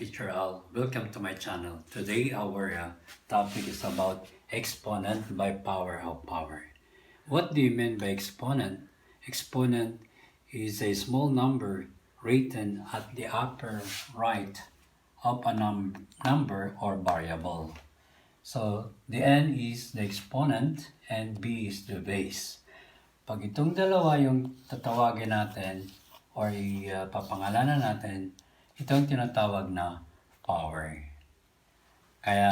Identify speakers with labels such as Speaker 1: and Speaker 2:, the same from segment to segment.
Speaker 1: teacher Al. Welcome to my channel. Today our topic is about exponent by power of power. What do you mean by exponent? Exponent is a small number written at the upper right of a number or variable. So the n is the exponent and b is the base. Pag itong dalawa yung tatawagin natin or papangalanan natin, ito ang tinatawag na power. Kaya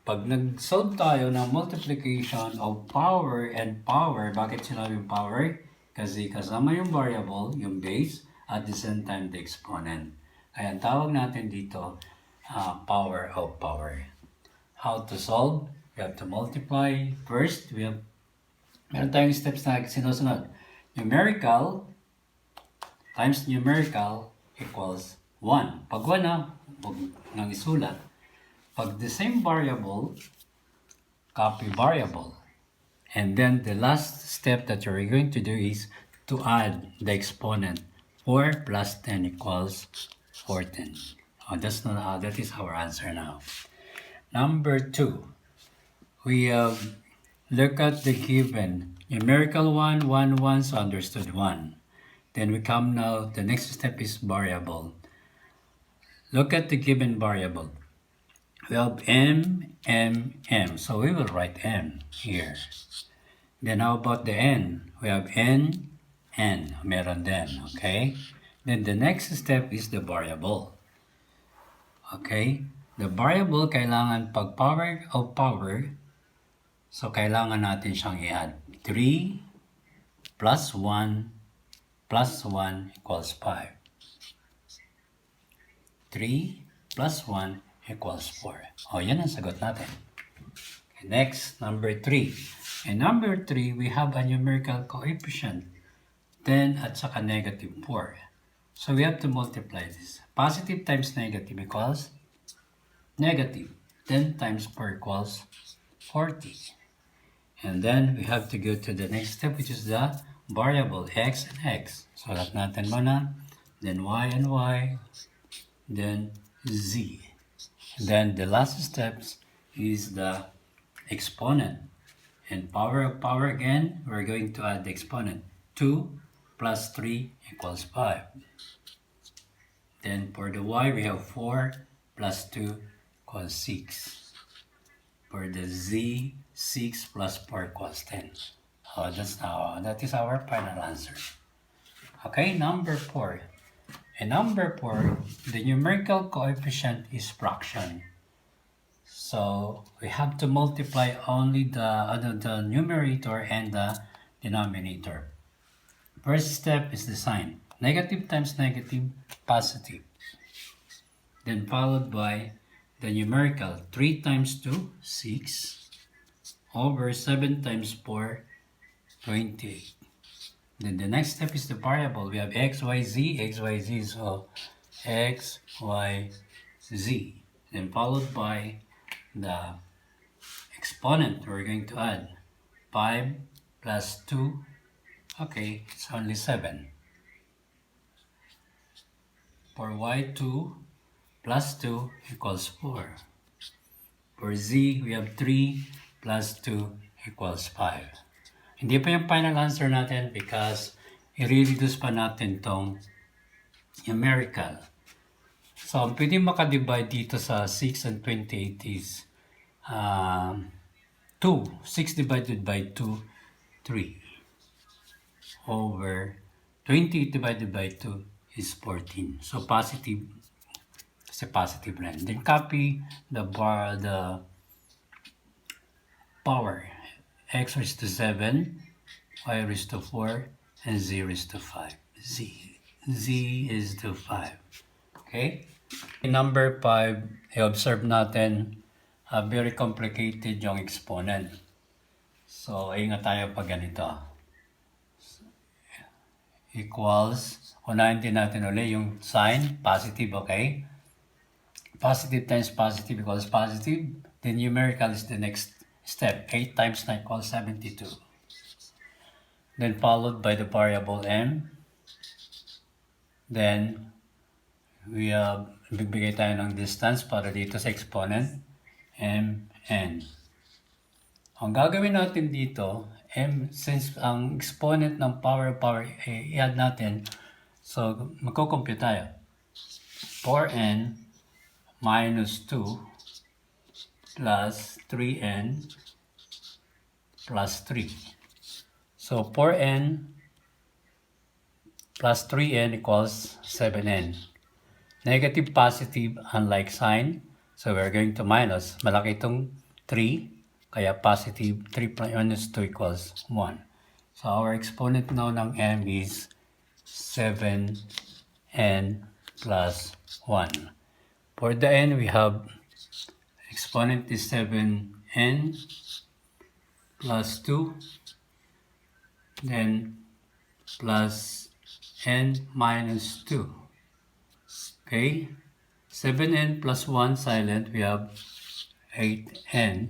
Speaker 1: pag nag-solve tayo ng multiplication of power and power, bakit sinabing power? Kasi kasama yung variable, yung base, at the same time the exponent. Kaya ang tawag natin dito, power of power. How to solve? We have to multiply. First, meron tayong steps na sinusunod. Numerical times numerical equals 1. Pag 1 na, huwag nang isulat. Pag the same variable, copy variable. And then the last step that you're going to do is to add the exponent. 4 plus 10 equals 14. Oh, that is our answer now. Number 2. We look at the given. Numerical 1, 1, 1, so understood 1. Then we come now, the next step is variable. Look at the given variable. We have m, m, m. So we will write m here. Then how about the n? We have n, n. Meron din, okay? Then the next step is the variable. Okay? The variable, kailangan pag power of power, so kailangan natin siyang i-add. 3 plus 1 plus 1 equals 5. 3 plus 1 equals 4. O, yan ang sagot natin. Okay, next, number 3. In number 3, we have a numerical coefficient, 10 at saka negative 4. So we have to multiply this. Positive times negative equals negative. 10 times 4 equals 40. And then we have to go to the next step, which is the variable x and x. Sulat natin muna, then y and y, then z. Then the last steps is the exponent. And power of power again, we're going to add the exponent. 2 plus 3 equals 5. Then for the y, we have 4 plus 2 equals 6. For the z, 6 plus 4 equals 10. That is our final answer. Okay, number 4. In number 4, the numerical coefficient is fraction. So we have to multiply only the numerator and the denominator. First step is the sign. Negative times negative, positive. Then followed by the numerical. 3 times 2, 6. Over 7 times 4, 28. Then the next step is the variable. We have x, y, z, so x, y, z. Then followed by the exponent. We're going to add 5 plus 2. Okay, it's only 7. For y, 2 plus 2 equals 4. For z, we have 3 plus 2 equals 5. Hindi pa yung final answer natin because i-reduce pa natin tong numerical. So, ang pwede makadivide dito sa 6 and 28 is 2. 6 divided by 2, 3. Over 28 divided by 2 is 14. So, positive. Kasi positive line. Then, copy the power. X raised to 7, y raised to 4, and z raised to 5. Z is to 5. Okay? In number 5, i-observe natin very complicated yung exponent. So, ingat tayo pag ganito. Equals, unahin din natin ulit yung sign, positive, okay? Positive times positive equals positive. The numerical is the next step. 8 times 9 equals 72. Then followed by the variable m. Then we have Bibigay tayo ng distance para dito sa exponent, mn. Ang gagawin natin dito, since ang exponent ng power i-add natin, so magko-compute tayo. 4n minus 2 plus 3n plus 3. So 4n plus 3n equals 7n. Negative, positive, unlike sign. So we're going to minus. Malaki itong 3. Kaya positive 3 minus 2 equals 1. So our exponent now ng m is 7n plus 1. For the n, we have exponent is 7n plus 2. Then plus n minus 2. Okay, 7n plus 1 silent, we have 8n.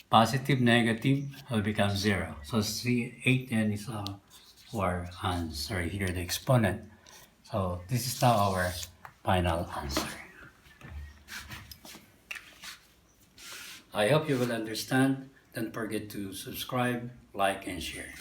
Speaker 1: Positive, negative will become 0. So 8n is our answer here, the exponent. So this is now our final answer. I hope you will understand. Don't forget to subscribe, like, and share.